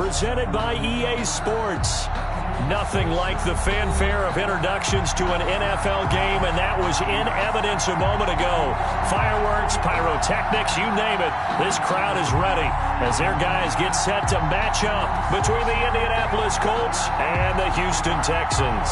presented by EA Sports. Nothing like the fanfare of introductions to an NFL game, and that was in evidence a moment ago. Fireworks, pyrotechnics, you name it. This crowd is ready as their guys get set to match up between the Indianapolis Colts and the Houston Texans.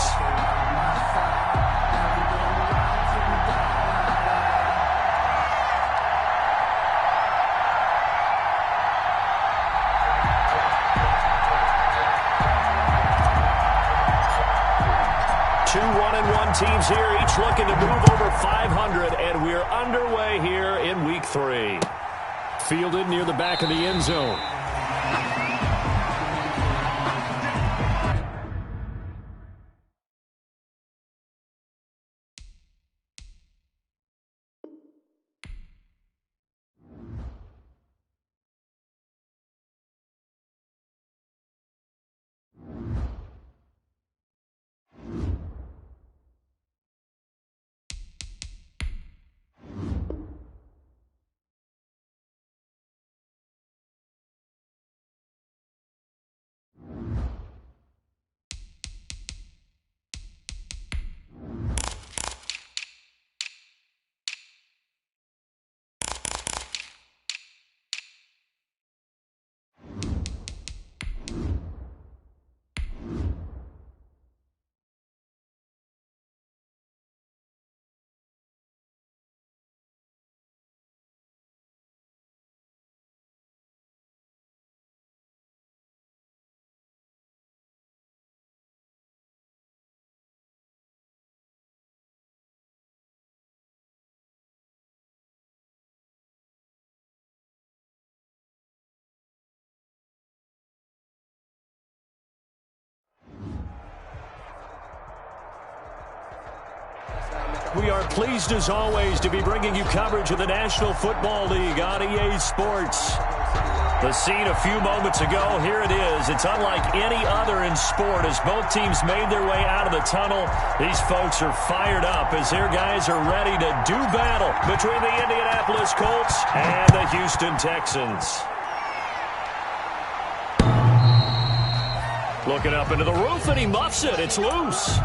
Teams here, each looking to move over 500, and we're underway here in Week 3. Fielded near the back of the end zone. We are pleased, as always, to be bringing you coverage of the National Football League on EA Sports. The scene a few moments ago, here it is. It's unlike any other in sport as both teams made their way out of the tunnel. These folks are fired up as their guys are ready to do battle between the Indianapolis Colts and the Houston Texans. Looking up into the roof, and he muffs it. It's loose.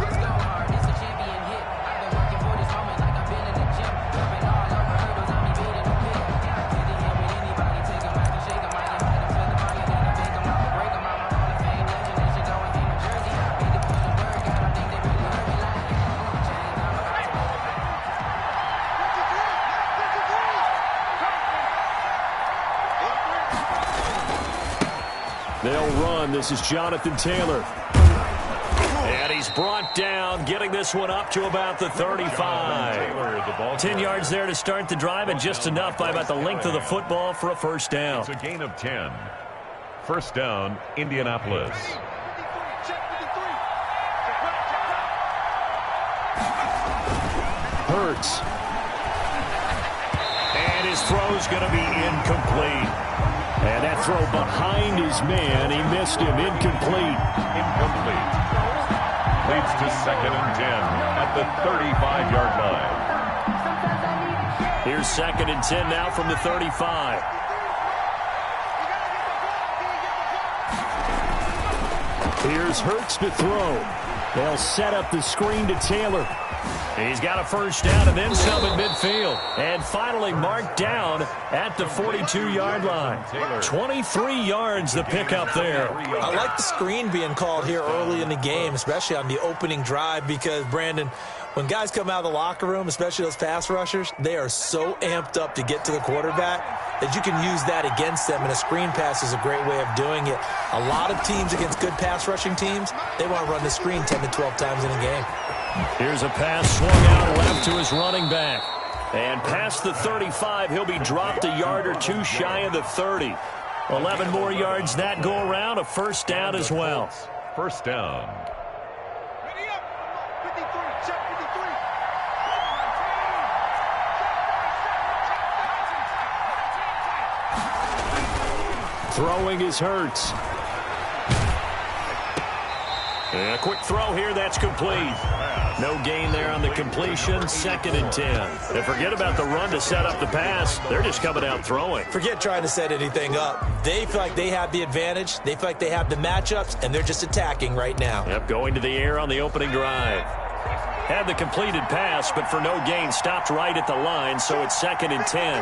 They'll run. This is Jonathan Taylor. And he's brought down, getting this one up to about the 35. 10 yards there to start the drive, and just enough by about the length of the football for a first down. It's a gain of 10. First down, Indianapolis. Hurts. And his throw's going to be incomplete. And that throw behind his man, he missed him. Incomplete. Incomplete. Leads to 2nd and 10 at the 35-yard line. Here's 2nd and 10 now from the 35. Here's Hurts to throw. They'll set up the screen to Taylor. He's got a first down and then some at midfield. And finally marked down at the 42-yard line. 23 yards the pickup there. I like the screen being called here early in the game, especially on the opening drive, because, Brandon, when guys come out of the locker room, especially those pass rushers, they are so amped up to get to the quarterback that you can use that against them, and a screen pass is a great way of doing it. A lot of teams against good pass rushing teams, they want to run the screen 10 to 12 times in a game. Here's a pass swung out left to his running back. And past the 35, he'll be dropped a yard or two shy of the 30. 11 more yards that go around, a first down as well. First down. Throwing is Hurts. And a quick throw here, that's complete. No gain there on the completion. 2nd and 10. And forget about the run to set up the pass. They're just coming out throwing. Forget trying to set anything up. They feel like they have the advantage. They feel like they have the matchups, and they're just attacking right now. Yep, going to the air on the opening drive. Had the completed pass, but for no gain, stopped right at the line, so it's 2nd and 10.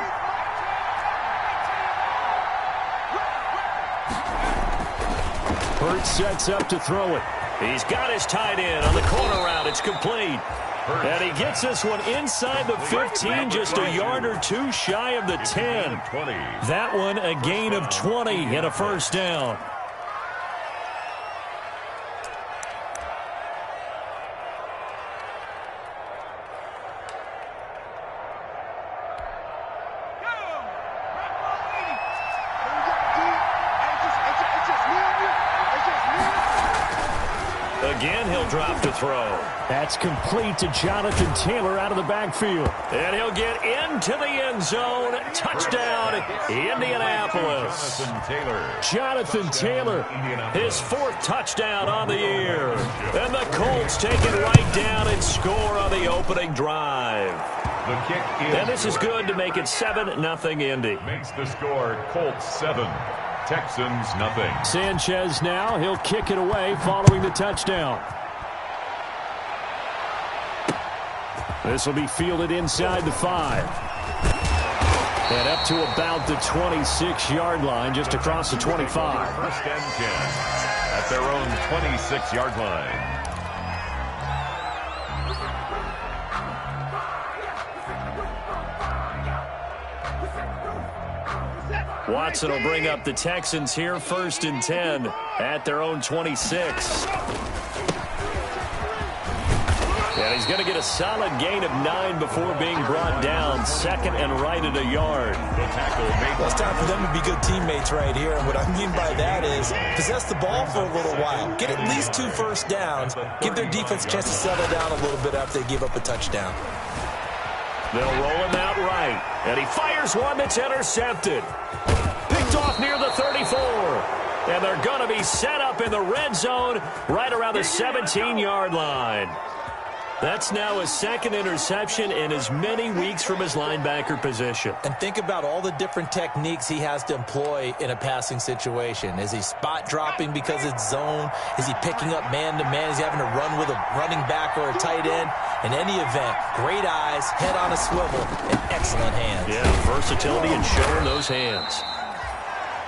Hurts sets up to throw it. He's got his tight end on the corner route. It's complete. And he gets this one inside the 15, just a yard or two shy of the 10. That one a gain of 20 and a first down. Again, he'll drop to throw. That's complete to Jonathan Taylor out of the backfield. And he'll get into the end zone. Touchdown, Indianapolis. Jonathan Taylor, his 4th touchdown on the year. And the Colts take it right down and score on the opening drive. The kick is and this is good to make it 7-0 Indy. Makes the score Colts 7. Texans nothing. Sanchez now. He'll kick it away following the touchdown. This will be fielded inside the 5. And up to about the 26-yard line, just across the 25. 1st and 10 at their own 26-yard line. Watson will bring up the Texans here, 1st and 10 at their own 26. And he's going to get a solid gain of 9 before being brought down. 2nd and right at a yard. Well, it's time for them to be good teammates right here. And what I mean by that is possess the ball for a little while. Get at least 2 first downs. Give their defense a chance to settle down a little bit after they give up a touchdown. They'll roll him out right. And he fires one that's intercepted. Picked off near the 34. And they're going to be set up in the red zone right around the 17-yard line. That's now his 2nd interception in as many weeks from his linebacker position. And think about all the different techniques he has to employ in a passing situation. Is he spot dropping because it's zone? Is he picking up man-to-man? Is he having to run with a running back or a tight end? In any event, great eyes, head on a swivel, and excellent hands. Yeah, versatility and showing those hands.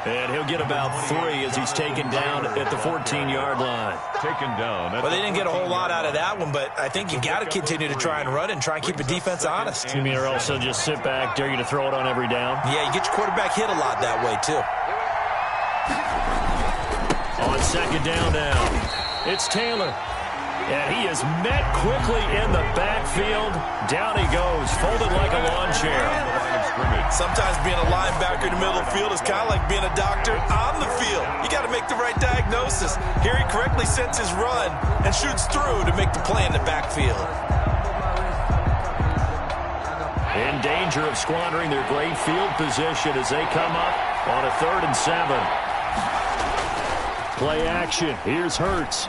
And he'll get about 3 as he's taken down at the 14-yard line. Taken down. Well, they didn't get a whole lot out of that one, but I think you got to continue to try and run and try and keep the defense honest. You mean or also just sit back, dare you to throw it on every down? Yeah, you get your quarterback hit a lot that way, too. On 2nd down now, it's Taylor. And he is met quickly in the backfield. Down he goes, folded like a lawn chair. Sometimes being a linebacker in the middle of the field is kind of like being a doctor on the field. You got to make the right diagnosis. Here he correctly sets his run and shoots through to make the play in the backfield. In danger of squandering their great field position as they come up on a 3rd and 7. Play action. Here's Hurts.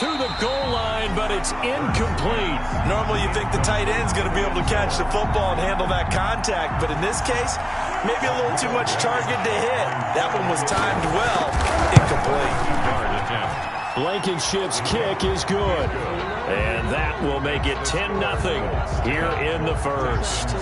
To the goal line, but it's incomplete. Normally you think the tight end's going to be able to catch the football and handle that contact, but in this case, maybe a little too much target to hit. That one was timed well. Incomplete. Blankenship's kick is good. And that will make it 10-0 here in the 1st.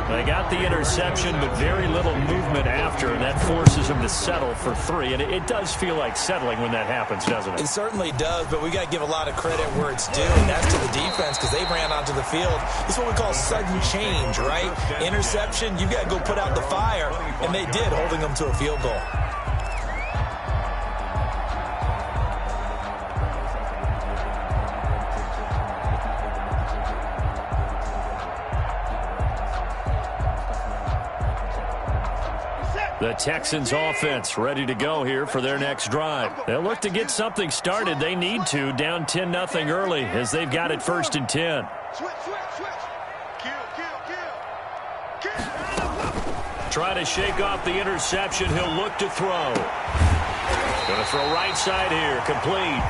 They got the interception, but very little movement after, and that forces them to settle for 3. And it does feel like settling when that happens, doesn't it? It certainly does, but we got to give a lot of credit where it's due, and that's to the defense because they ran onto the field. This is what we call sudden change, right? Interception, you got to go put out the fire, and they did, holding them to a field goal. The Texans offense ready to go here for their next drive. They'll look to get something started. They need to, down 10-0 early as they've got it 1st and 10. Try to shake off the interception. He'll look to throw. Going to throw right side here, complete.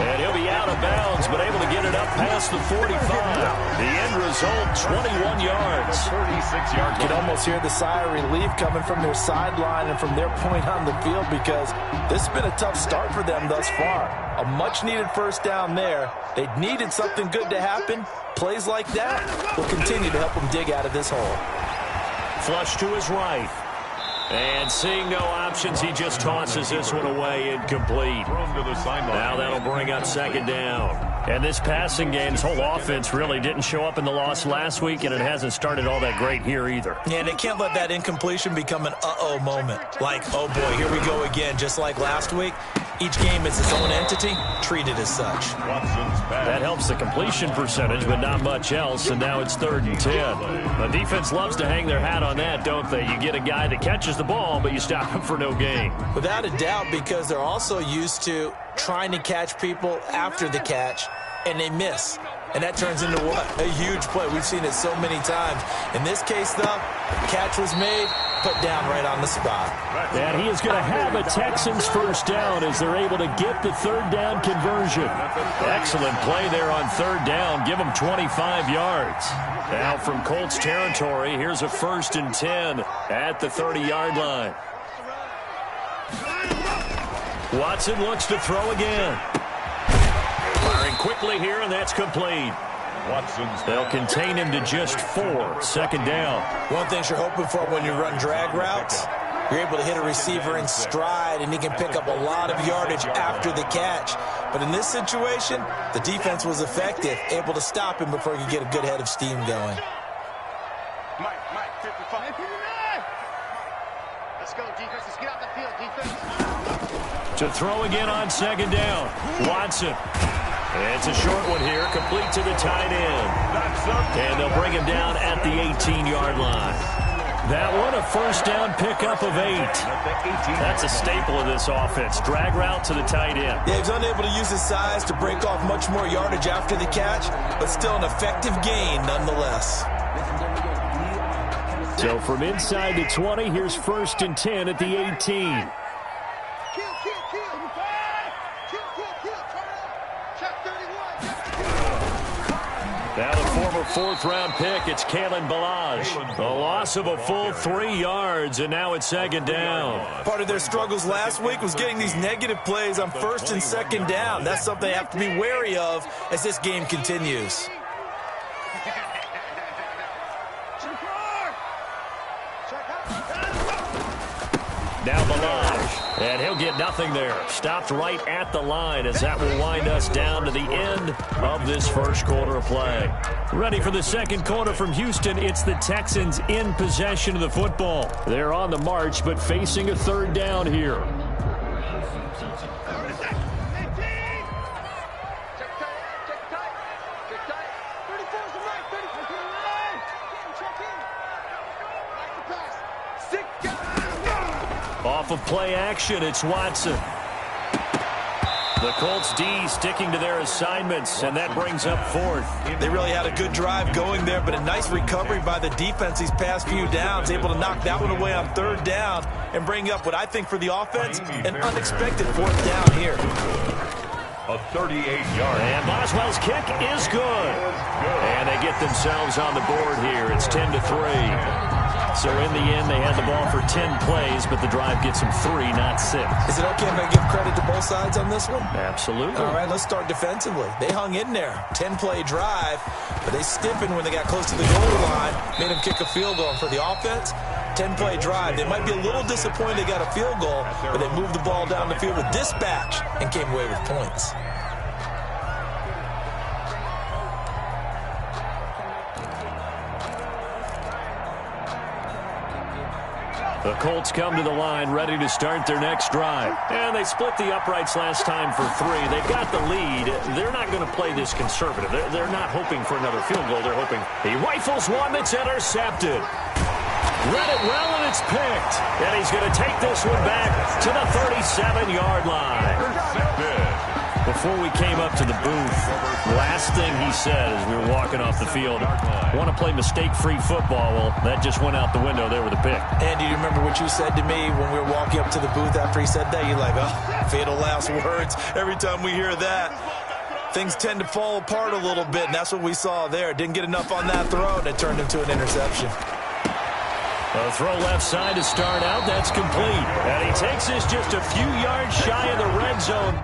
And he'll be out of bounds, but able to get it up past the 45. The end result, 21 yards. 36 yards. You can almost hear the sigh of relief coming from their sideline and from their point on the field, because this has been a tough start for them thus far. A much-needed first down there. They needed something good to happen. Plays like that will continue to help them dig out of this hole. Flush to his right. And seeing no options, he just tosses this one away, incomplete. Now that'll bring up second down. And this passing game, this whole offense really didn't show up in the loss last week, and it hasn't started all that great here either. Yeah, and they can't let that incompletion become an uh-oh moment. Like, oh boy, here we go again, just like last week. Each game is its own entity, treated as such. That helps the completion percentage, but not much else, and now it's 3rd and 10. The defense loves to hang their hat on that, don't they? You get a guy that catches the ball, but you stop him for no gain. Without a doubt, because they're also used to trying to catch people after the catch, and they miss. And that turns into what? A huge play. We've seen it so many times. In this case, though, catch was made, put down right on the spot. And he is going to have a Texans first down as they're able to get the 3rd down conversion. Excellent play there on 3rd down. Give them 25 yards. Now from Colts territory, here's a 1st and 10 at the 30-yard line. Watson looks to throw again. Firing quickly here, and that's complete. They'll contain him to just 4. 2nd down. One thing you're hoping for when you run drag routes, you're able to hit a receiver in stride, and he can pick up a lot of yardage after the catch. But in this situation, the defense was effective, able to stop him before he could get a good head of steam going. Mike, 55. Let's go, defense. Let's get out the field, defense. To throw again on 2nd down. Watson. It's a short one here, complete to the tight end. And they'll bring him down at the 18-yard line. That one, a first down pickup of 8. That's a staple of this offense. Drag route to the tight end. Yeah, he's unable to use his size to break off much more yardage after the catch, but still an effective gain nonetheless. So from inside the 20, here's 1st and 10 at the 18. Now the former 4th-round pick, it's Kalen Ballage. A loss of a full 3 yards, and now it's 2nd down. Part of their struggles last week was getting these negative plays on 1st and 2nd down. That's something they have to be wary of as this game continues. Now Ballage, and he'll get nothing there. Stopped right at the line as that will wind us down to the end of this first quarter of play. Ready for the second quarter from Houston. It's the Texans in possession of the football. They're on the march, but facing a 3rd down here. Off of play action, it's Watson. The Colts D sticking to their assignments, and that brings up 4th. They really had a good drive going there, but a nice recovery by the defense these past few downs, able to knock that one away on 3rd down and bring up what I think for the offense, an unexpected 4th down here. A 38-yard. And Boswell's kick is good. And they get themselves on the board here. It's 10-3. So in the end, they had the ball for 10 plays, but the drive gets them 3, not 6. Is it okay if I give credit to both sides on this one? Absolutely. All right, let's start defensively. They hung in there. 10-play drive, but they stiffened when they got close to the goal line, made them kick a field goal. And for the offense, 10-play drive. They might be a little disappointed they got a field goal, but they moved the ball down the field with dispatch and came away with points. The Colts come to the line ready to start their next drive. And they split the uprights last time for 3. They've got the lead. They're not going to play this conservative. They're not hoping for another field goal. They're hoping he rifles one that's intercepted. Read it well, and it's picked. And he's going to take this one back to the 37-yard line. before we came up to the booth, last thing he said as we were walking off the field, want to play mistake-free football. Well, that just went out the window there with a pick. Andy, do you remember what you said to me when we were walking up to the booth after he said that? You're like, oh, fatal last words. Every time we hear that, things tend to fall apart a little bit, and that's what we saw there. Didn't get enough on that throw, and it turned into an interception. A throw left side to start out. That's complete. And he takes this just a few yards shy of the red zone.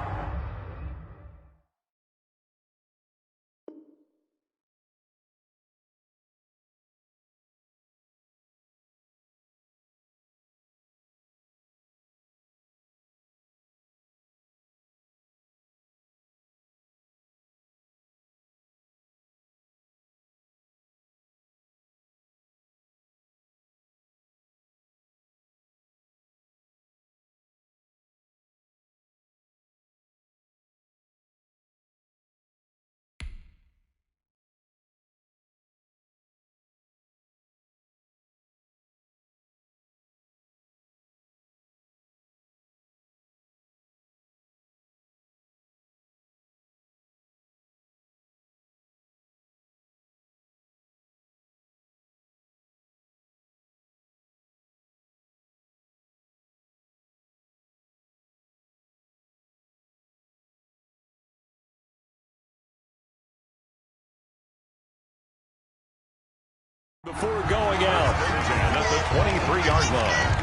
Before going out. At the 23-yard line.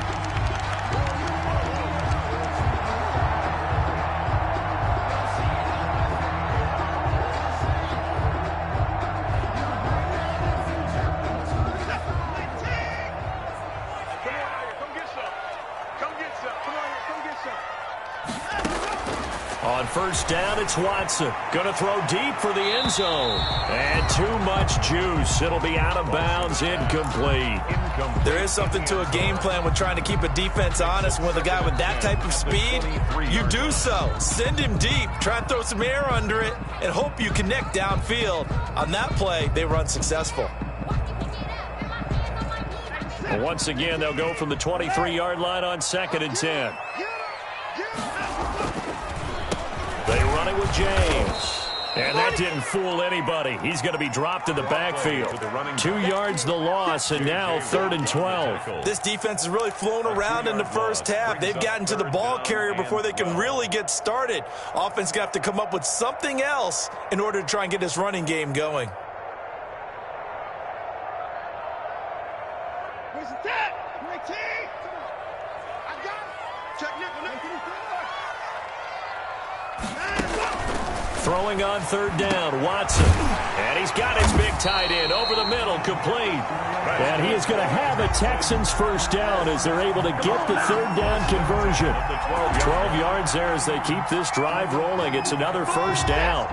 On first down, it's Watson. Going to throw deep for the end zone. And too much juice. It'll be out of bounds, incomplete. There is something to a game plan with trying to keep a defense honest. With a guy with that type of speed, you do so. Send him deep. Try and throw some air under it and hope you connect downfield. On that play, they were unsuccessful. Once again, they'll go from the 23-yard line on 2nd and 10. They run it with James. And that didn't fool anybody. He's going to be dropped in the backfield. 2 yards the loss, and now 3rd and 12. This defense has really flown around in the first half. They've gotten to the ball carrier before they can really get started. Offense going to have to come up with something else in order to try and get this running game going. Where's the tap? I got it. Check nickel. Throwing on 3rd down, Watson. And he's got his big tight end over the middle, complete. And he is going to have a Texans first down as they're able to get the 3rd down conversion. 12 yards there as they keep this drive rolling. It's another first down.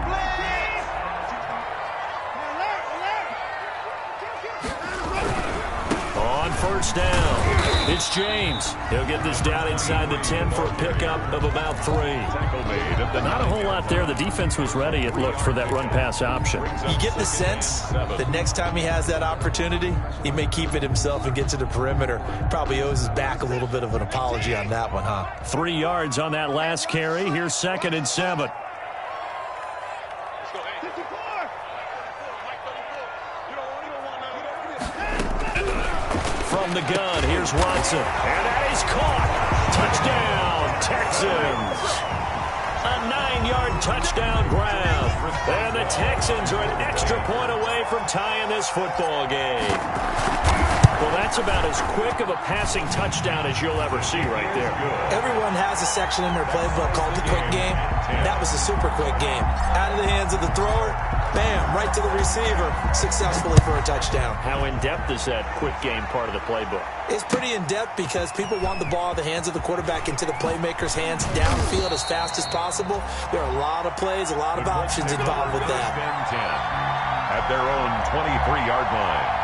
On first down, it's James. He'll get this down inside the 10 for a pickup of about 3. Not a whole lot there. The defense was ready, it looked, for that run-pass option. You get the sense that next time he has that opportunity, he may keep it himself and get to the perimeter. Probably owes his back a little bit of an apology on that one, huh? 3 yards on that last carry. Here's 2nd and 7. From the gun, here's Watson. And that is caught. Touchdown, Texans. A 9-yard touchdown grab. And the Texans are an extra point away from tying this football game. Well, that's about as quick of a passing touchdown as you'll ever see right there. Everyone has a section in their playbook called the quick game. That was a super quick game. Out of the hands of the thrower, bam, right to the receiver, successfully for a touchdown. How in-depth is that quick game part of the playbook? It's pretty in-depth because people want the ball in the hands of the quarterback into the playmaker's hands downfield as fast as possible. There are a lot of plays, a lot of options involved with that. At their own 23-yard line.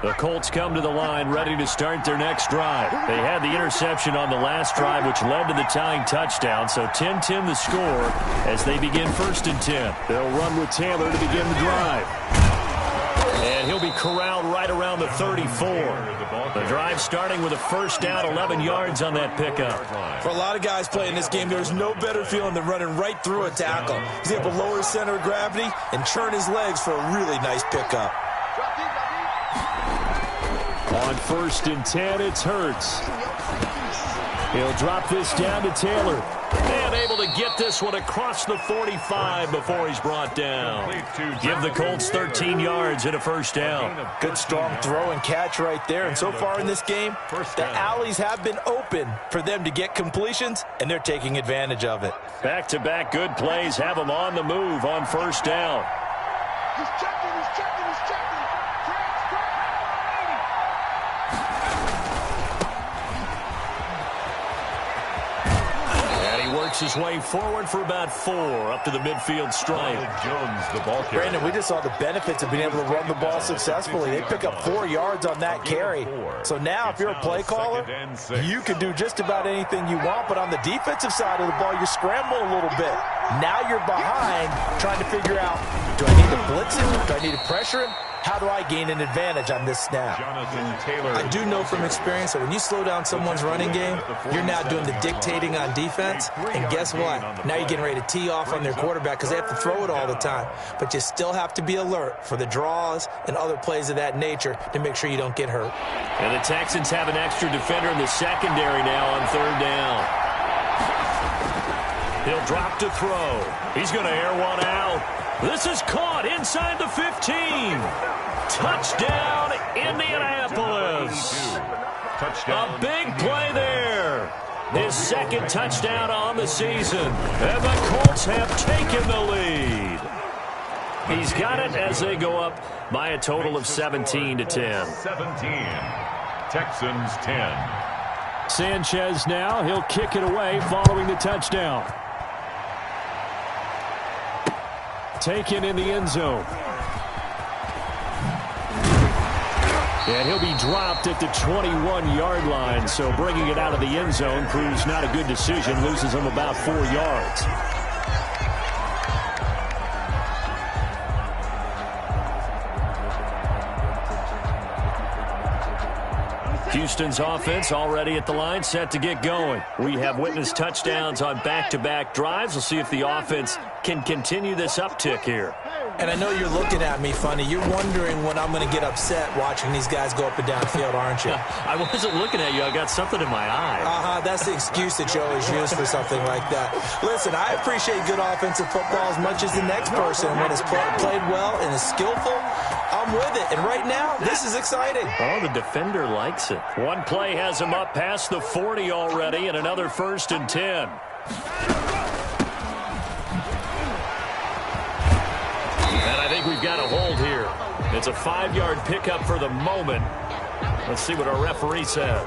The Colts come to the line ready to start their next drive. They had the interception on the last drive, which led to the tying touchdown. So 10-10 the score as they begin 1st and 10. They'll run with Taylor to begin the drive. And he'll be corralled right around the 34. The drive starting with a 1st down, 11 yards on that pickup. For a lot of guys playing this game, there's no better feeling than running right through a tackle. He's able to lower his center of gravity and turn his legs for a really nice pickup. On 1st and 10, it's Hurts. He'll drop this down to Taylor. And able to get this one across the 45 before he's brought down. Give the Colts 13 yards and a 1st down. Good strong throw and catch right there. And so far in this game, the alleys have been open for them to get completions, and they're taking advantage of it. Back-to-back good plays have them on the move on 1st down. He's checking, he's checking, he's checking. Works his way forward for about 4 up to the midfield stripe. Jones, the ball carrier. Brandon, we just saw the benefits of being able to run the ball successfully. They pick up 4 yards on that carry. So now if you're a play caller, you can do just about anything you want. But on the defensive side of the ball, you're scrambling a little bit. Now you're behind trying to figure out, do I need to blitz him? Do I need to pressure him? How do I gain an advantage on this snap? I do know from experience that when you slow down someone's running game, you're now doing the dictating on defense. And guess what? Now you're getting ready to tee off on their quarterback because they have to throw it all the time. But you still have to be alert for the draws and other plays of that nature to make sure you don't get hurt. And the Texans have an extra defender in the secondary now on 3rd down. He'll drop to throw. He's going to air one out. This is caught inside the 15. Touchdown, Indianapolis. A big play there. His 2nd touchdown on the season. And the Colts have taken the lead. He's got it as they go up by a total of 17-10. 17. Texans 10. Sanchez now. He'll kick it away following the touchdown. Taken in the end zone. And he'll be dropped at the 21-yard line, so bringing it out of the end zone proves not a good decision, loses him about 4 yards. Houston's offense already at the line, set to get going. We have witnessed touchdowns on back-to-back drives. We'll see if the offense can continue this uptick here. And I know you're looking at me funny. You're wondering when I'm going to get upset watching these guys go up and down field, aren't you? I wasn't looking at you. I got something in my eye. That's the excuse that you always use for something like that. Listen, I appreciate good offensive football as much as the next person. When it's played well and is skillful, I'm with it. And right now, this is exciting. Oh, the defender likes it. One play has him up past the 40 already, and another 1st and 10. And I think we've got a hold here. It's a 5-yard pickup for the moment. Let's see what our referee says.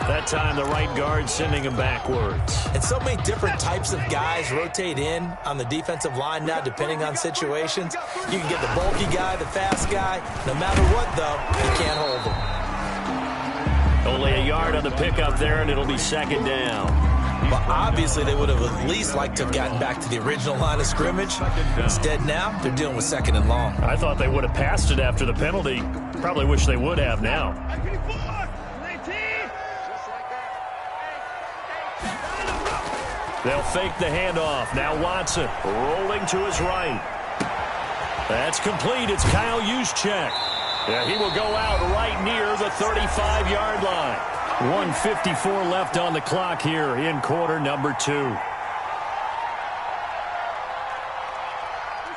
That time the right guard sending him backwards. And so many different types of guys rotate in on the defensive line now depending on situations. You can get the bulky guy, the fast guy. No matter what, though, you can't hold them. Only a yard on the pickup there, and it'll be 2nd down. Well, obviously, they would have at least liked to have gotten back to the original line of scrimmage. Instead, now, they're dealing with 2nd and long. I thought they would have passed it after the penalty. Probably wish they would have now. They'll fake the handoff. Now Watson rolling to his right. That's complete. It's Kyle Juszczyk. Yeah, he will go out right near the 35-yard line. 1:54 left on the clock here in quarter number 2.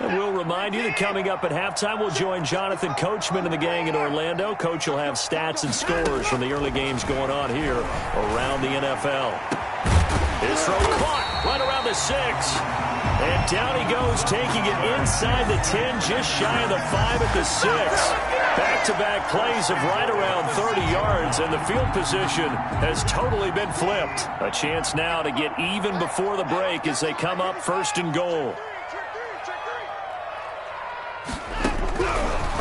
And we'll remind you that coming up at halftime, we'll join Jonathan Coachman and the gang in Orlando. Coach will have stats and scores from the early games going on here around the NFL. His throw caught right around the 6. And down he goes, taking it inside the 10, just shy of the 5 at the 6. Back-to-back plays of right around 30 yards, and the field position has totally been flipped. A chance now to get even before the break as they come up 1st and goal.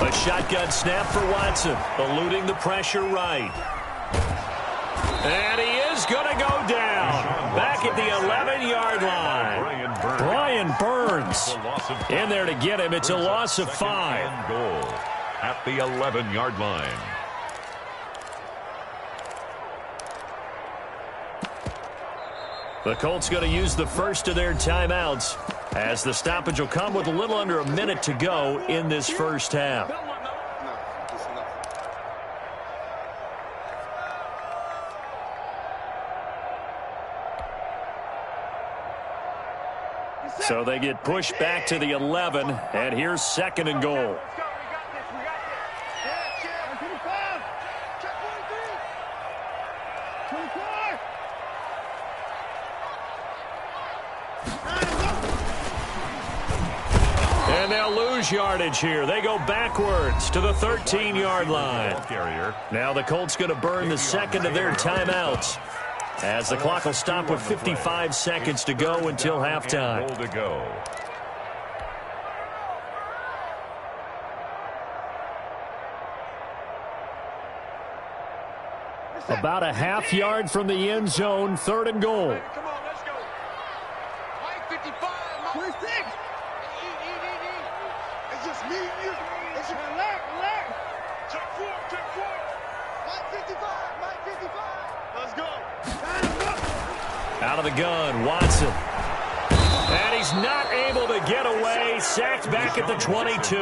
A A shotgun snap for Watson, eluding the pressure right. And he is going to go down. Back at the 11-yard line. Brian Burns in there to get him. It's a loss of 5. Goal at the 11-yard line. The Colts going to use the first of their timeouts as the stoppage will come with a little under a minute to go in this first half. So they get pushed back to the 11, and here's 2nd and goal. And they'll lose yardage here. They go backwards to the 13-yard line. Now the Colts going to burn the second of their timeouts, as the clock will stop with 55 seconds to go until halftime. About a half yard from the end zone, 3rd and goal. Come on, let's go. Mike 55, Mike 26. It's just me and you. It's just relax. Check 4. Mike 55, Mike 55. Let's go. Out of the gun, Watson. And he's not able to get away. Sacked back at the 22.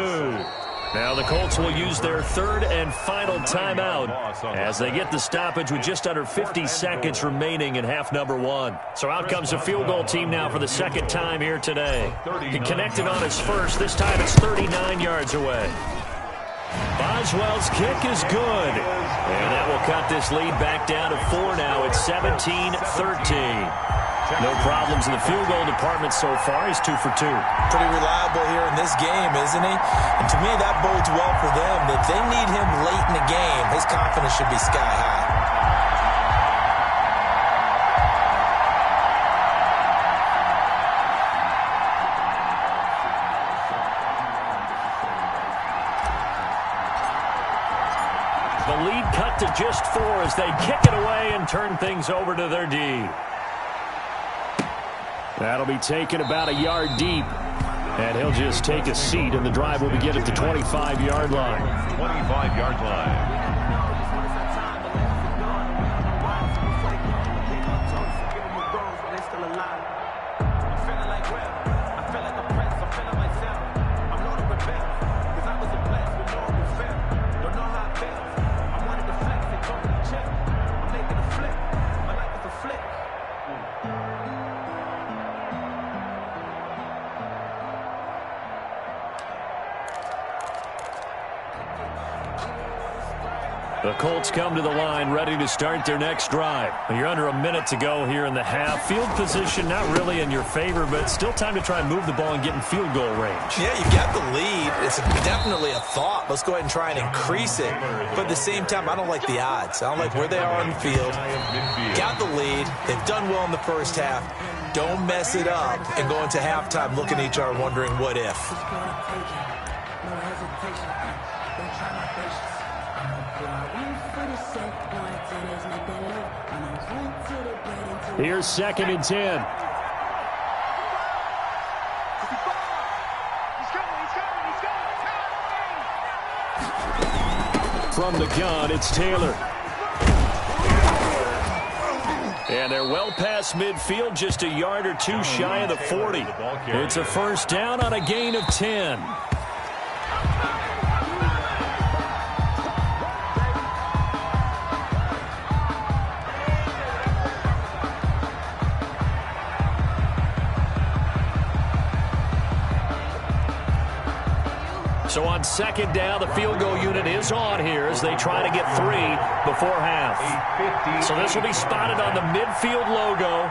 Now the Colts will use their 3rd and final timeout as they get the stoppage with just under 50 seconds remaining in half number 1. So out comes a field goal team now for the 2nd time here today. He connected on his first. This time it's 39 yards away. Boswell's kick is good. And that will cut this lead back down to 4 now. It's 17-13. No problems in the field goal department so far. He's 2 for 2. Pretty reliable here in this game, isn't he? And to me, that bodes well for them. If they need him late in the game, his confidence should be sky high. The lead cut to just 4 as they kick it away and turn things over to their D. That'll be taken about a yard deep. And he'll just take a seat, and the drive will begin at the 25-yard line. 25-yard line. The Colts come to the line ready to start their next drive. You're under a minute to go here in the half. Field position not really in your favor, but still time to try and move the ball and get in field goal range. Yeah, you got the lead. It's definitely a thought. Let's go ahead and try and increase it. But at the same time, I don't like the odds. I don't like where they are on the field. Got the lead. They've done well in the first half. Don't mess it up and go into halftime looking at each other wondering what if. Here's 2nd and 10. From the gun, it's Taylor. And they're well past midfield, just a yard or 2 shy of the 40. It's a first down on a gain of 10. So on 2nd down, the field goal unit is on here as they try to get 3 before half. So this will be spotted on the midfield logo.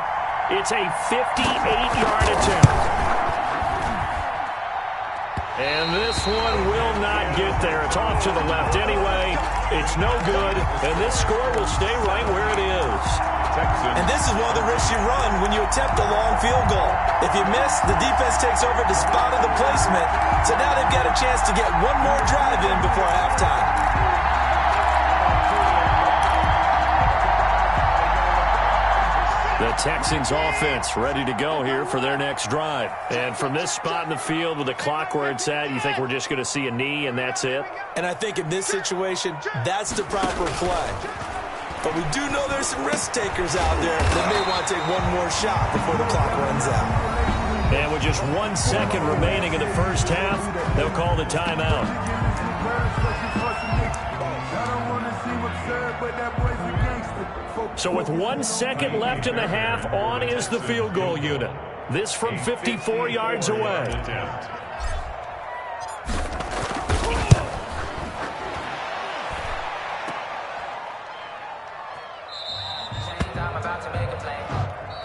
It's a 58-yard attempt. And this one will not get there. It's off to the left anyway. It's no good, and this score will stay right where it is. Texans. And this is one of the risks you run when you attempt a long field goal. If you miss, the defense takes over the spot of the placement. So now they've got a chance to get one more drive in before halftime. The Texans offense ready to go here for their next drive. And from this spot in the field with the clock where it's at, you think we're just going to see a knee and that's it? And I think in this situation, that's the proper play. But we do know there's some risk takers out there that may want to take one more shot before the clock runs out. And with just 1 second remaining in the first half, they'll call the timeout. So with 1 second left in the half, on is the field goal unit. This from 54 yards away.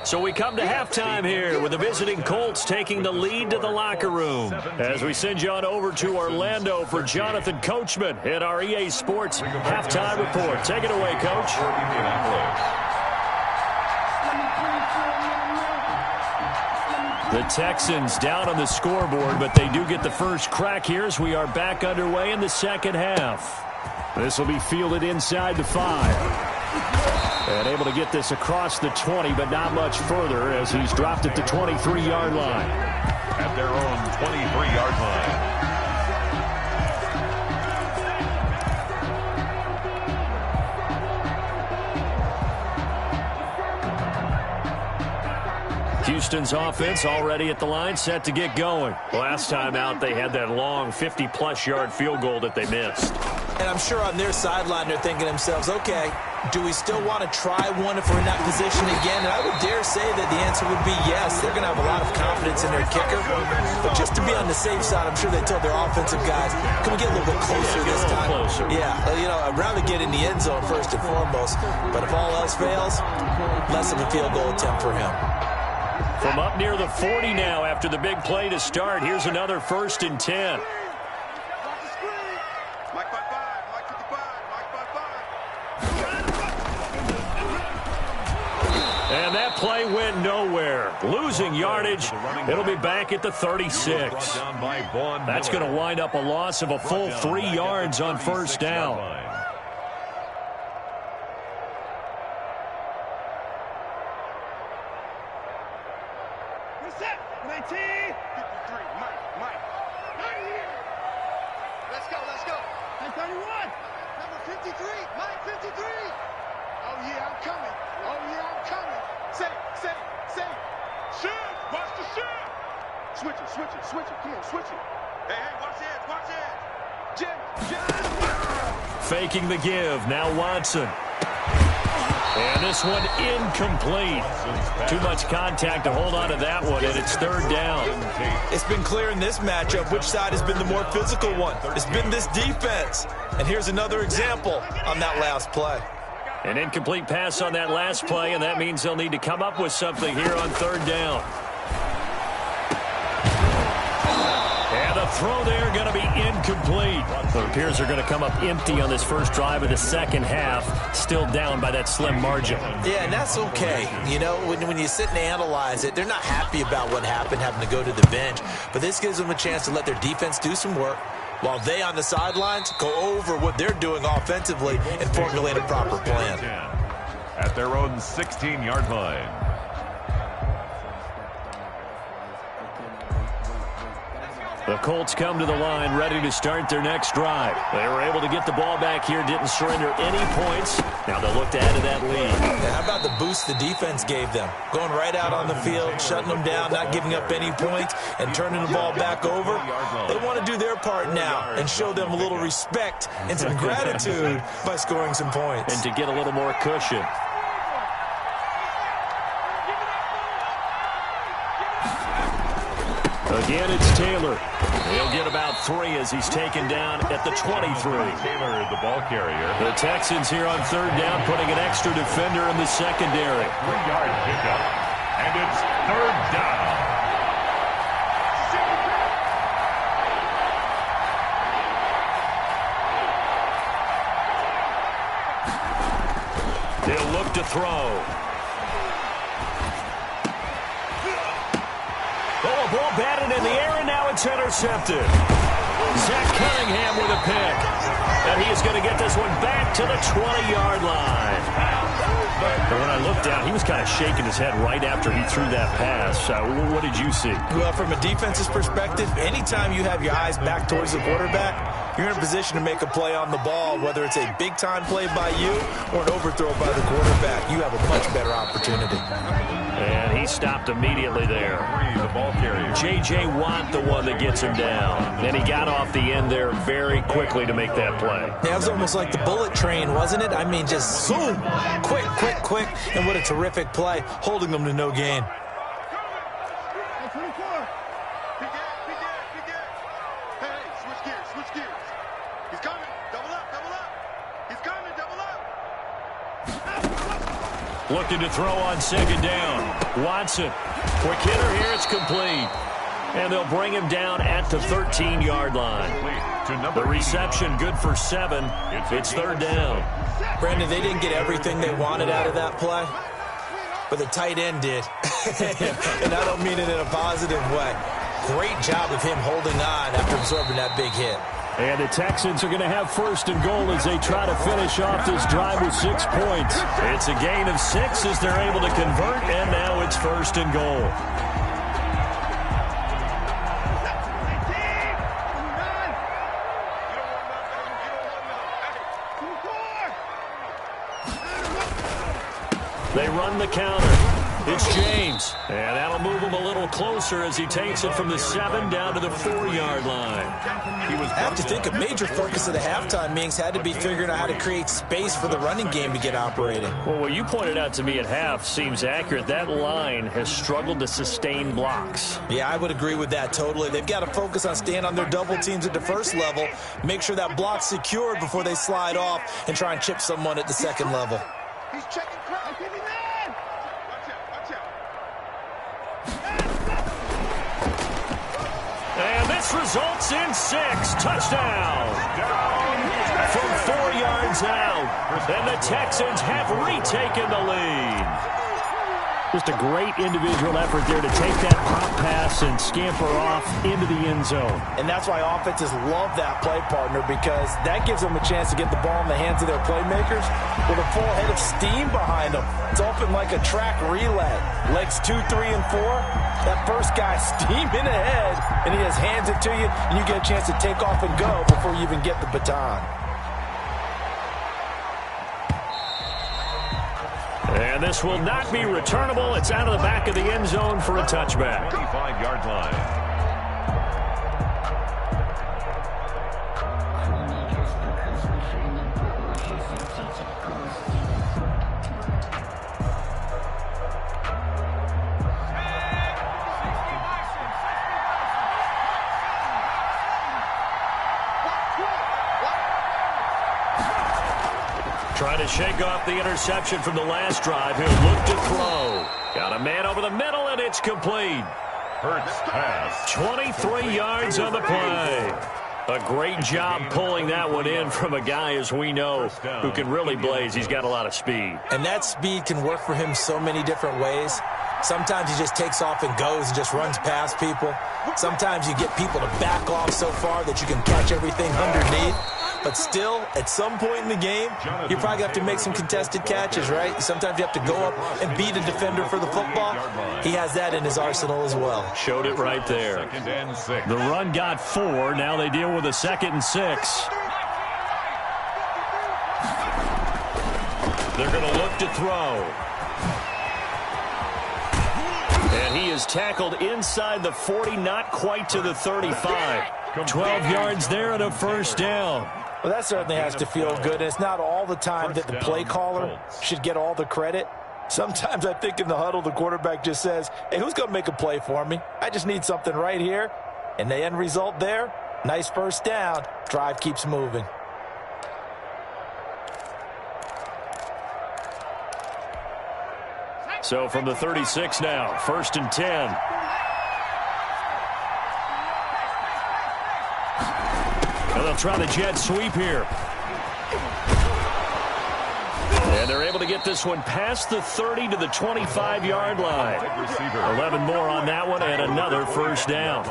So we come to halftime here with the visiting Colts taking the lead to the locker room. As we send you on over to Orlando for Jonathan Coachman at our EA Sports halftime report. Take it away, Coach. The Texans down on the scoreboard, but they do get the first crack here as we are back underway in the second half. This will be fielded inside the 5. And able to get this across the 20, but not much further as he's dropped at the 23-yard line. At their own 23-yard line. Houston's offense already at the line, set to get going. Last time out, they had that long 50-plus yard field goal that they missed. And I'm sure on their sideline they're thinking to themselves, okay, do we still want to try one if we're in that position again? And I would dare say that the answer would be yes. They're going to have a lot of confidence in their kicker. But just to be on the safe side, I'm sure they told their offensive guys, can we get a little bit closer this time? Closer. Yeah, I'd rather get in the end zone first and foremost. But if all else fails, less of a field goal attempt for him. From up near the 40 now after the big play to start, here's another 1st and 10. And that play went nowhere. Losing yardage. It'll be back at the 36. That's going to wind up a loss of a full 3 yards on first down. Reset. 19. 53. Mike. Let's go. 31. Number 53. Mike 53. Oh, yeah, I'm coming. Say. Shoot. Watch the shoot. Switch it. Come on, switch it. Hey, watch it. Jim. Faking the give. Now Watson. And this one incomplete. Too much contact to hold on to that one, and it's 3rd down. It's been clear in this matchup which side has been the more physical one. It's been this defense. And here's another example on that last play. An incomplete pass on that last play, and that means they'll need to come up with something here on 3rd down. And the throw there going to be incomplete. It appears they're going to come up empty on this first drive of the second half, still down by that slim margin. Yeah, and that's okay. You know, when you sit and analyze it, they're not happy about what happened, having to go to the bench. But this gives them a chance to let their defense do some work, while they on the sidelines go over what they're doing offensively and formulate a proper plan. At their own 16-yard line. The Colts come to the line ready to start their next drive. They were able to get the ball back here, didn't surrender any points. Now they'll look to add to that lead. And how about the boost the defense gave them? Going right out on the field, shutting them down, not giving up any points, and turning the ball back over. They want to do their part now and show them a little respect and some gratitude by scoring some points. And to get a little more cushion. Again, it's Taylor. He'll get about 3 as he's taken down at the 23. Taylor, the ball carrier. The Texans here on 3rd down, putting an extra defender in the secondary. 3-yard pickup, and it's 3rd down. They'll look to throw. it in the air, and now it's intercepted. Zach Cunningham with a pick. And he is going to get this one back to the 20-yard line. But when I looked down, he was kind of shaking his head right after he threw that pass. What did you see? Well, from a defense's perspective, anytime you have your eyes back towards the quarterback, you're in a position to make a play on the ball, whether it's a big-time play by you or an overthrow by the quarterback. You have a much better opportunity. And he stopped immediately there. The ball carrier. J.J. Watt, the one that gets him down. And he got off the end there very quickly to make that play. Yeah, it was almost like the bullet train, wasn't it? I mean, just zoom, quick, quick, quick. And what a terrific play, holding them to no gain. Looking to throw on second down. Watson. Quick hitter here. It's complete. And they'll bring him down at the 13-yard line. The reception good for 7. It's third down. Brandon, they didn't get everything they wanted out of that play, but the tight end did. And I don't mean it in a positive way. Great job of him holding on after absorbing that big hit. And the Texans are going to have first and goal as they try to finish off this drive with 6 points. It's a gain of 6 as they're able to convert, and now it's first and goal. They run the counter. It's James. And that'll move him a little closer as he takes it from the 7 down to the 4-yard line. I have to think a major focus of the halftime meetings had to be figuring out how to create space for the running game to get operating. Well, what you pointed out to me at half seems accurate. That line has struggled to sustain blocks. Yeah, I would agree with that totally. They've got to focus on staying on their double teams at the first level, make sure that block's secured before they slide off and try and chip someone at the second level. He's checking crowd. And this results in 6. Touchdown. From 4 yards out. And the Texans have retaken the lead. Just a great individual effort there to take that pop pass and scamper off into the end zone. And that's why offenses love that play partner, because that gives them a chance to get the ball in the hands of their playmakers with a full head of steam behind them. It's often like a track relay. Legs 2, 3, and 4. That first guy steaming ahead, and he just hands it to you, and you get a chance to take off and go before you even get the baton. And this will not be returnable. It's out of the back of the end zone for a touchback. 25-yard line. Trying to shake off the interception from the last drive. He'll look to throw. Got a man over the middle, and it's complete. Hurts pass. 23 yards on the play. A great job pulling that one in from a guy, as we know, who can really blaze. He's got a lot of speed. And that speed can work for him so many different ways. Sometimes he just takes off and goes and just runs past people. Sometimes you get people to back off so far that you can catch everything underneath. But still, at some point in the game, you probably have to make some contested catches, right? Sometimes you have to go up and beat a defender for the football. He has that in his arsenal as well. Showed it right there. 2nd and 6. The run got 4. Now they deal with a 2nd and 6. They're going to look to throw. And he is tackled inside the 40, not quite to the 35. 12 yards there and a first down. Well, that certainly has to feel good. And it's not all the time that the play caller should get all the credit. Sometimes I think in the huddle, the quarterback just says, hey, who's going to make a play for me? I just need something right here. And the end result there, nice first down. Drive keeps moving. So from the 36 now, 1st and 10. And they'll try the jet sweep here. And they're able to to get this one past the 30 to the 25-yard line. 11 more on that one and another first down.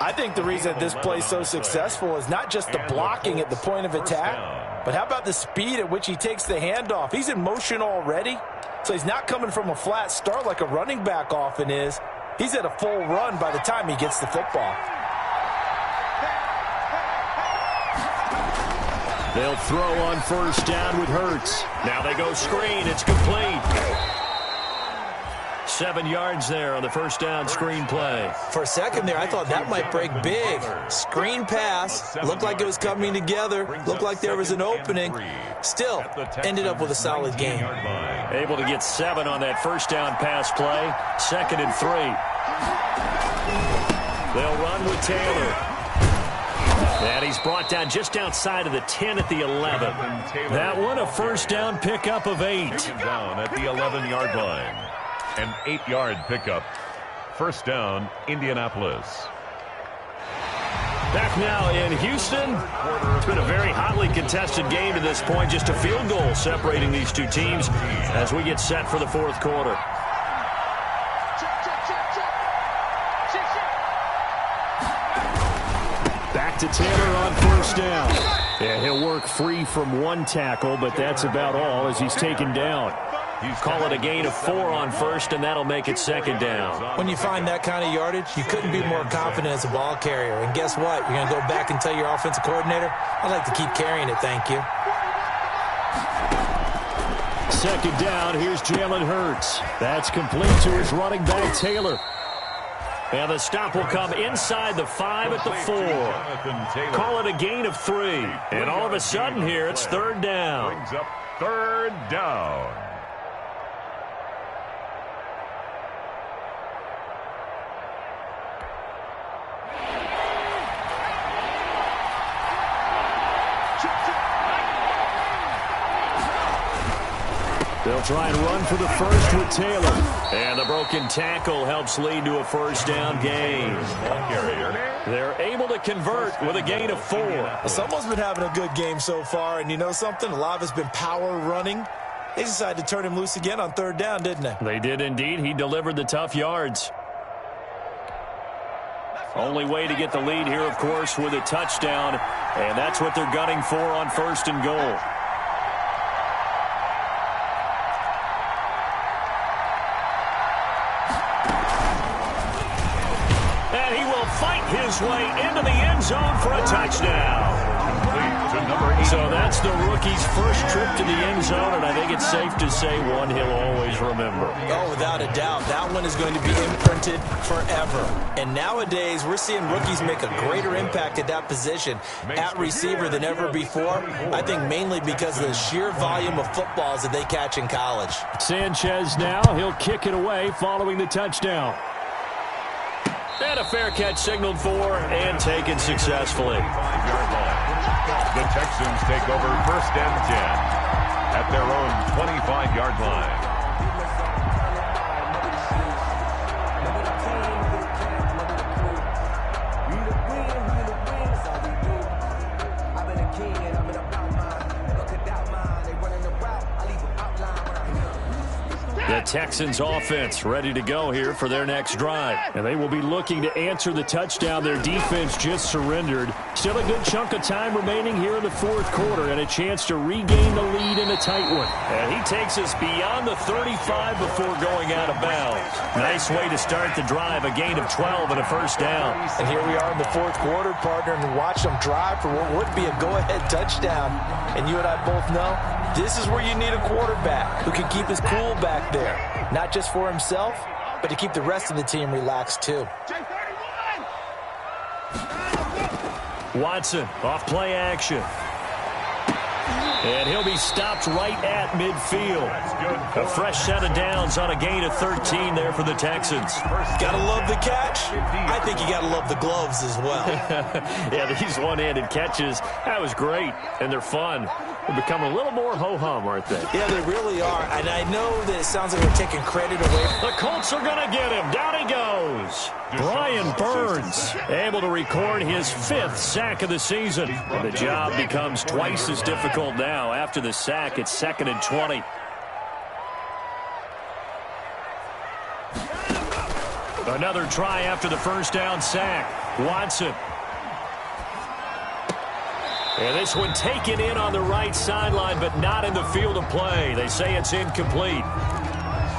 I think the reason this play is so successful is not just the blocking at the point of attack, but how about the speed at which he takes the handoff? He's in motion already, so he's not coming from a flat start like a running back often is. He's at a full run by the time he gets the football. They'll throw on first down with Hurts. Now they go screen. It's complete. 7 yards there on the first down screen play. For a second there, I thought that might break big. Screen pass. Looked like it was coming together. Looked like there was an opening. Still, ended up with a solid game. Able to get 7 on that first down pass play. 2nd and 3. They'll run with Taylor. And he's brought down just outside of the 10 at the 11. That one a first down pickup of 8. Down at the 11-yard line. An 8-yard pickup. First down, Indianapolis. Back now in Houston. It's been a very hotly contested game to this point. Just a field goal separating these two teams as we get set for the fourth quarter. Back to Taylor on first down. And he'll work free from one tackle, but that's about all as he's taken down. Call it a gain of 4 on first, and that'll make it 2nd down. When you find that kind of yardage, you couldn't be more confident as a ball carrier. And guess what? You're going to go back and tell your offensive coordinator, I'd like to keep carrying it, thank you. 2nd down, here's Jalen Hurts. That's complete to his running back, Taylor. And the stop will come inside the 5 at the 4. Call it a gain of 3. And all of a sudden here, it's 3rd down. Brings up 3rd down. They'll try and run for the first with Taylor. And the broken tackle helps lead to a first down gain. They're able to convert with a gain of 4. Well, someone's been having a good game so far, and you know something? A lot of it's been power running. They decided to turn him loose again on 3rd down, didn't they? They did indeed. He delivered the tough yards. Only way to get the lead here, of course, with a touchdown. And that's what they're gunning for on 1st and goal. His way into the end zone for a touchdown. So that's the rookie's first trip to the end zone, and I think it's safe to say one he'll always remember. Oh, without a doubt. That one is going to be imprinted forever. And nowadays, we're seeing rookies make a greater impact at that position at receiver than ever before. I think mainly because of the sheer volume of footballs that they catch in college. Sanchez now, he'll kick it away following the touchdown. And a fair catch signaled for and taken successfully. The Texans take over 1st and 10 at their own 25-yard line. The Texans offense ready to go here for their next drive. And they will be looking to answer the touchdown their defense just surrendered. Still a good chunk of time remaining here in the fourth quarter and a chance to regain the lead in a tight one. And he takes us beyond the 35 before going out of bounds. Nice way to start the drive, a gain of 12 and a first down. And here we are in the fourth quarter, partner, and watch them drive for what would be a go-ahead touchdown. And you and I both know this is where you need a quarterback who can keep his cool back there. Not just for himself, but to keep the rest of the team relaxed too. Watson off play action. And he'll be stopped right at midfield. A fresh set of downs on a gain of 13 there for the Texans. Gotta love the catch. I think you gotta love the gloves as well. Yeah, these one-handed catches, that was great, and they're fun. They're becoming a little more ho-hum, aren't they? Yeah, they really are. And I know that it sounds like we're taking credit away. The Colts are going to get him. Down he goes. Brian Burns able to record his 5th sack of the season. And the job becomes twice as difficult now. After the sack, it's 2nd and 20. Another try after the first down sack. Watson. And this one taken in on the right sideline, but not in the field of play. They say it's incomplete.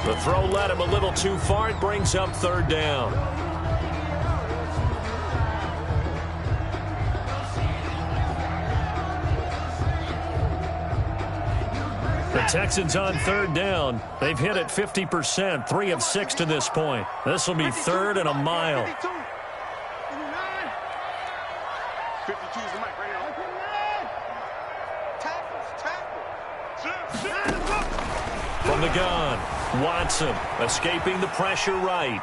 The throw led him a little too far. It brings up third down. The Texans on third down. They've hit it 50%, 3 of 6 to this point. This will be third and a mile. 52 is the mic right now. Tackle. From the gun, Watson escaping the pressure right.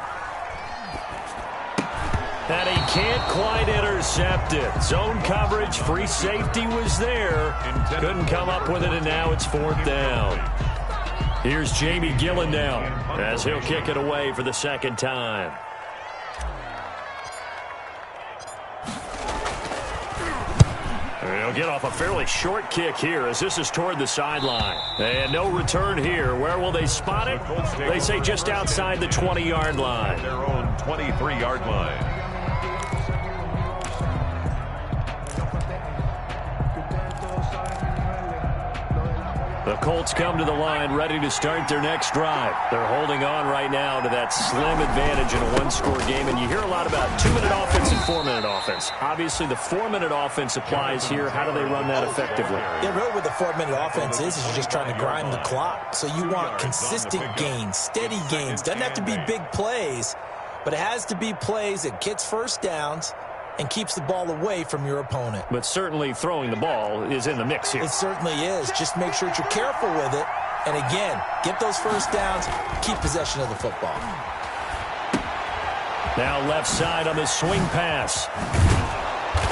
And he can't quite intercept it. Zone coverage, free safety was there. Couldn't come up with it, and now it's fourth down. Here's Jamie Gillen now as he'll kick it away for the second time. He'll get off a fairly short kick here as this is toward the sideline. And no return here. Where will they spot it? They say just outside the 20-yard line. Their own 23-yard line. The Colts come to the line ready to start their next drive. They're holding on right now to that slim advantage in a one-score game. And you hear a lot about 2-minute offense and 4-minute offense. Obviously, the 4-minute offense applies here. How do they run that effectively? Yeah, really what the 4-minute offense is you're just trying to grind the clock. So you want consistent gains, steady gains. Doesn't have to be big plays, but it has to be plays that gets first downs and keeps the ball away from your opponent. But certainly throwing the ball is in the mix here. It certainly is. Just make sure that you're careful with it. And again, get those first downs, keep possession of the football. Now left side on the swing pass.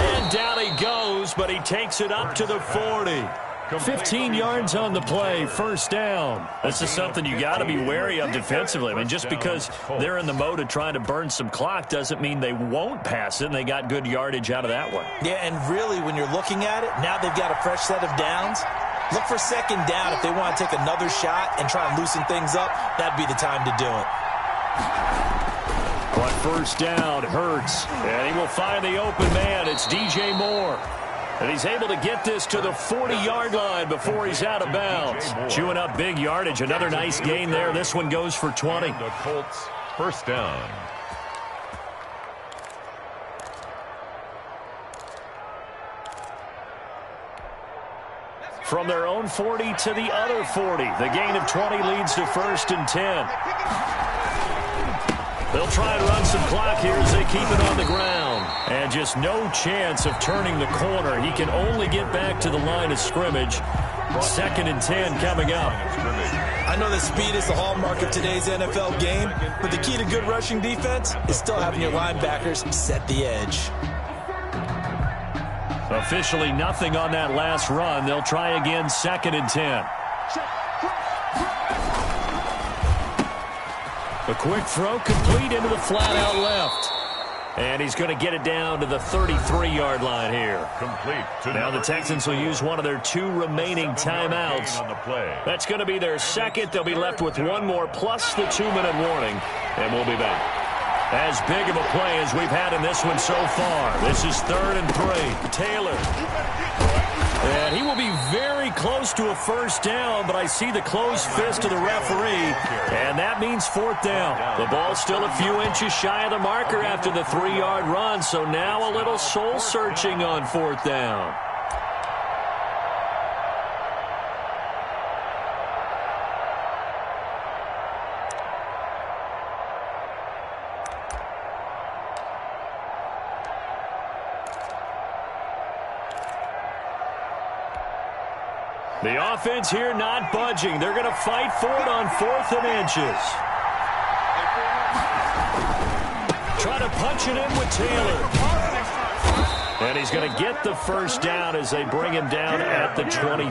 And down he goes, but he takes it up to the 40. 15 yards on the play, first down. This is something you got to be wary of defensively. I mean, just because they're in the mode of trying to burn some clock doesn't mean they won't pass it, and they got good yardage out of that one. Yeah, and really, when you're looking at it, now they've got a fresh set of downs. Look for second down if they want to take another shot and try and loosen things up. That'd be the time to do it. But first down, Hurts, and he will find the open man. It's DJ Moore. And he's able to get this to the 40-yard line before he's out of bounds. Chewing up big yardage. Another nice gain there. This one goes for 20. The Colts, first down. From their own 40 to the other 40. The gain of 20 leads to first and 10. They'll try and run some clock here as they keep it on the ground. And just no chance of turning the corner. He can only get back to the line of scrimmage. Second and 10 coming up. I know that speed is the hallmark of today's NFL game, but the key to good rushing defense is still having your linebackers set the edge. Officially nothing on that last run. They'll try again, second and 10. A quick throw complete into the flat out left. And he's going to get it down to the 33-yard line here. Complete. Now the Texans will use one of their 2 remaining timeouts. That's going to be their second. They'll be left with one more plus the 2-minute warning. And we'll be back. As big of a play as we've had in this one so far. This is third and 3. Taylor. And he will be very close to a first down, but I see the closed fist of the referee, and that means fourth down. The ball's still a few inches shy of the marker after the 3-yard run, so now a little soul-searching on fourth down. The offense here not budging. They're going to fight for it on 4th and inches. Try to punch it in with Taylor. And he's going to get the first down as they bring him down at the 23.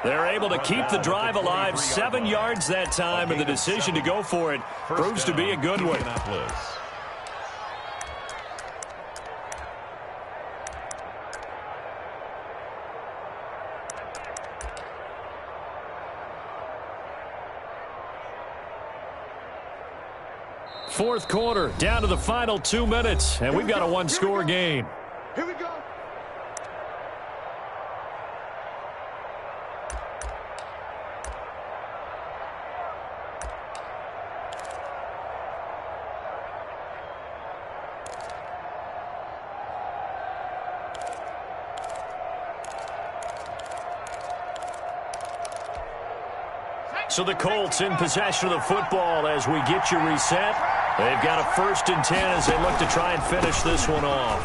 They're able to keep the drive alive. 7 yards that time, and the decision to go for it proves to be a good one. Fourth quarter, down to the final 2 minutes, and we've got a one-score game. Here we go. So the Colts in possession of the football as we get you reset. They've got a 1st and 10 as they look to try and finish this one off.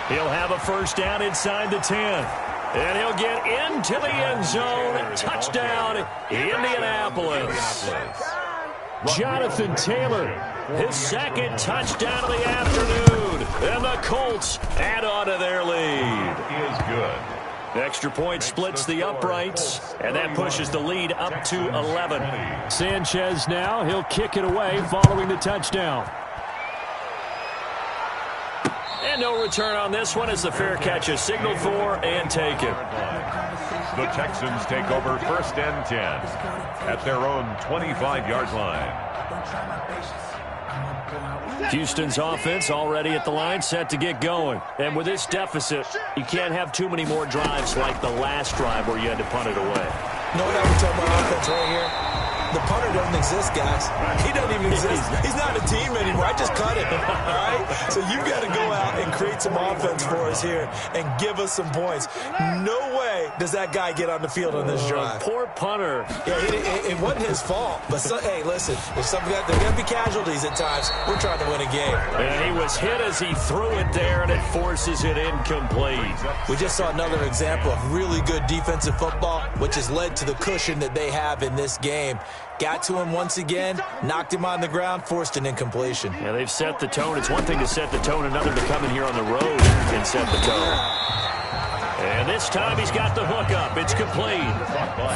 He'll have a first down inside the 10. And he'll get into the end zone. Touchdown, Indianapolis. Jonathan Taylor, his 2nd touchdown of the afternoon. And the Colts add on to their lead. Is good. Extra point splits the uprights, and that pushes the lead up to 11. Sanchez now, he'll kick it away following the touchdown. And no return on this one as the fair catch is signaled for and taken. The Texans take over 1st and 10 at their own 25-yard line. Houston's offense already at the line, set to get going. And with this deficit, you can't have too many more drives like the last drive where you had to punt it away. No doubt we're talking about offense right here. The punter doesn't exist, guys. He doesn't even exist. He's not a team anymore. I just cut him, all right? So you've got to go out and create some offense for us here and give us some points. No way does that guy get on the field on this drive. Poor punter. Yeah, it wasn't his fault. But, hey, listen, if there's going to be casualties at times, we're trying to win a game. And he was hit as he threw it there, and it forces it incomplete. We just saw another example of really good defensive football, which has led to the cushion that they have in this game. Got to him once again, knocked him on the ground, forced an incompletion. Yeah, they've set the tone. It's one thing to set the tone, another to come in here on the road and set the tone. And this time he's got the hook up. It's complete.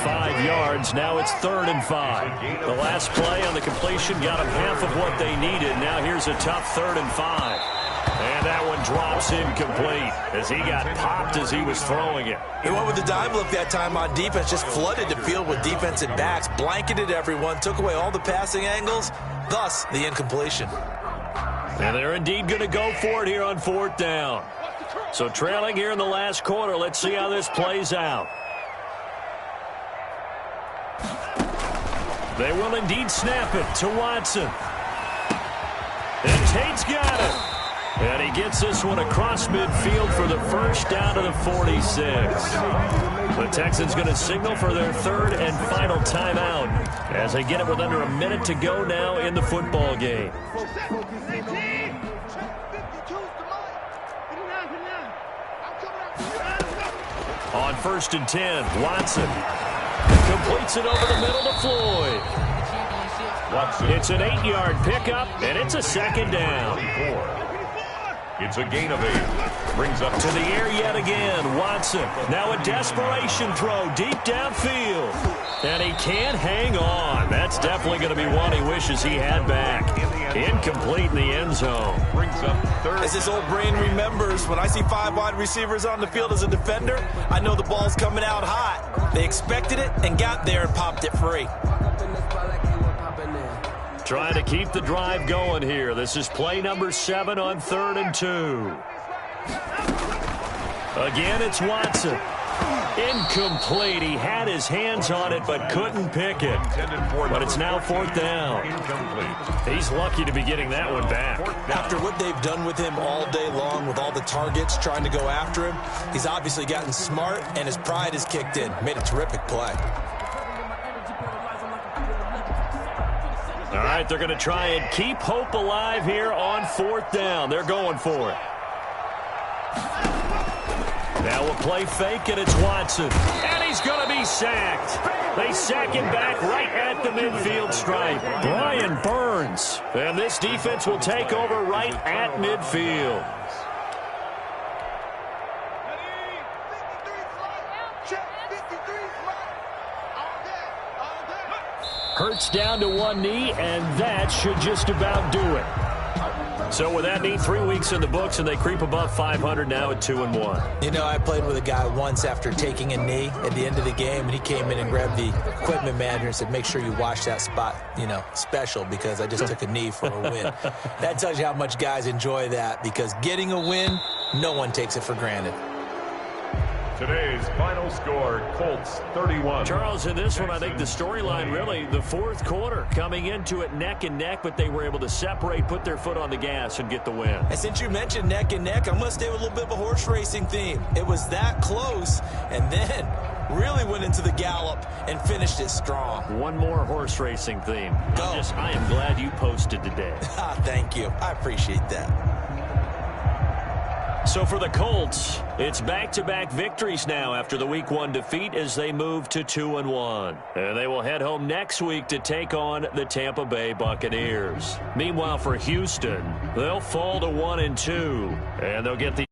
5 yards. Now it's 3rd and 5. The last play on the completion got him half of what they needed. Now here's a tough 3rd and 5. And that one drops incomplete as he got popped as he was throwing it. He went with the dime look that time on defense, just flooded the field with defensive backs, blanketed everyone, took away all the passing angles, thus the incompletion. And they're indeed going to go for it here on 4th down. So trailing here in the last quarter, let's see how this plays out. They will indeed snap it to Watson. And Tate's got it. And he gets this one across midfield for the first down to the 46. The Texans going to signal for their 3rd and final timeout as they get it with under a minute to go now in the football game. On 1st and 10, Watson completes it over the middle to Floyd. It's an 8-yard pickup, and it's a 2nd down. It's a gain of 8. Brings up to the air yet again. Watson. Now a desperation throw deep downfield. And he can't hang on. That's definitely going to be one he wishes he had back. Incomplete in the end zone. Brings up 3rd. As his old brain remembers, when I see 5 wide receivers on the field as a defender, I know the ball's coming out hot. They expected it and got there and popped it free. Trying to keep the drive going here. This is play number 7 on 3rd and 2. Again, it's Watson. Incomplete. He had his hands on it but couldn't pick it. But it's now 4th down. He's lucky to be getting that one back. After what they've done with him all day long with all the targets trying to go after him, he's obviously gotten smart and his pride has kicked in. Made a terrific play. All right, they're going to try and keep hope alive here on 4th down. They're going for it. Now we'll play fake, and it's Watson. And he's going to be sacked. They sack him back right at the midfield stripe. Brian Burns. And this defense will take over right at midfield. Hurts down to one knee, and that should just about do it. So with that neat 3 weeks in the books, and they creep above 500 now at 2-1. You know, I played with a guy once after taking a knee at the end of the game, and he came in and grabbed the equipment manager and said, make sure you wash that spot, you know, special, because I just took a knee for a win. That tells you how much guys enjoy that, because getting a win, no one takes it for granted. Today's final score, Colts 31. Charles, in this one, I think the storyline really, the fourth quarter, coming into it neck and neck, but they were able to separate, put their foot on the gas, and get the win. And since you mentioned neck and neck, I'm going to stay with a little bit of a horse racing theme. It was that close, and then really went into the gallop and finished it strong. One more horse racing theme. Go. I am glad you posted today. Thank you. I appreciate that. So for the Colts, it's back-to-back victories now after the Week 1 defeat as they move to 2-1. And they will head home next week to take on the Tampa Bay Buccaneers. Meanwhile, for Houston, they'll fall to 1-2, and they'll get the